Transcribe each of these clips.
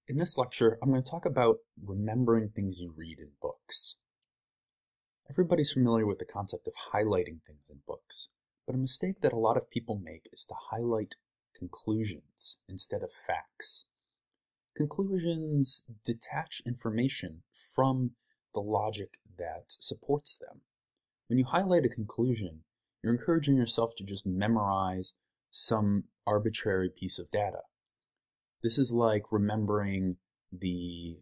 In this lecture, I'm going to talk about remembering things you read in books. Everybody's familiar with the concept of highlighting things in books, but a mistake that a lot of people make is to highlight conclusions instead of facts. Conclusions detach information from the logic that supports them. When you highlight a conclusion, you're encouraging yourself to just memorize some arbitrary piece of data. This is like remembering the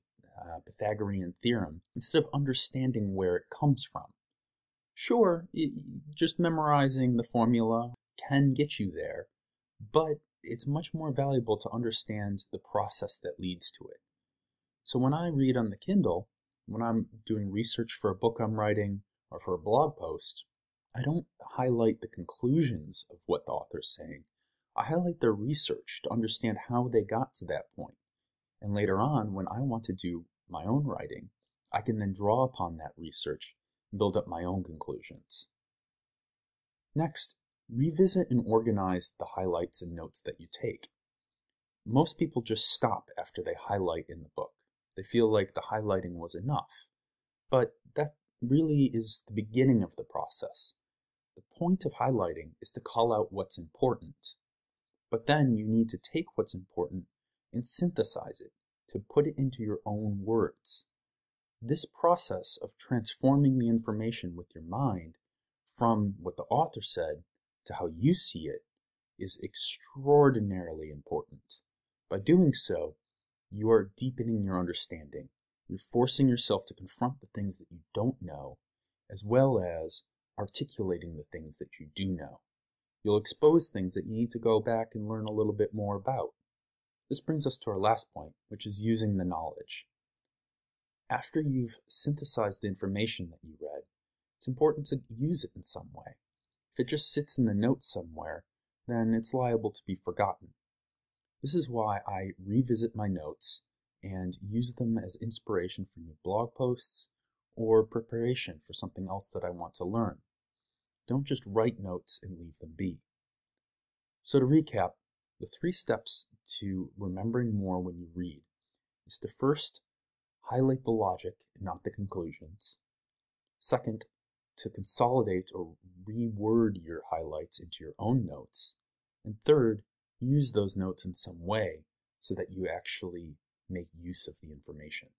Pythagorean theorem instead of understanding where it comes from. Sure, just memorizing the formula can get you there, but it's much more valuable to understand the process that leads to it. So when I read on the Kindle, when I'm doing research for a book I'm writing or for a blog post, I don't highlight the conclusions of what the author's saying. I highlight their research to understand how they got to that point. And later on, when I want to do my own writing, I can then draw upon that research and build up my own conclusions. Next, revisit and organize the highlights and notes that you take. Most people just stop after they highlight in the book. They feel like the highlighting was enough. But that really is the beginning of the process. The point of highlighting is to call out what's important. But then you need to take what's important and synthesize it, to put it into your own words. This process of transforming the information with your mind from what the author said to how you see it is extraordinarily important. By doing so, you are deepening your understanding. You're forcing yourself to confront the things that you don't know, as well as articulating the things that you do know. You'll expose things that you need to go back and learn a little bit more about. This brings us to our last point, which is using the knowledge. After you've synthesized the information that you read, it's important to use it in some way. If it just sits in the notes somewhere, then it's liable to be forgotten. This is why I revisit my notes and use them as inspiration for new blog posts or preparation for something else that I want to learn. Don't just write notes and leave them be. So to recap, the 3 steps to remembering more when you read is to first highlight the logic and not the conclusions. Second, to consolidate or reword your highlights into your own notes. And third, use those notes in some way so that you actually make use of the information.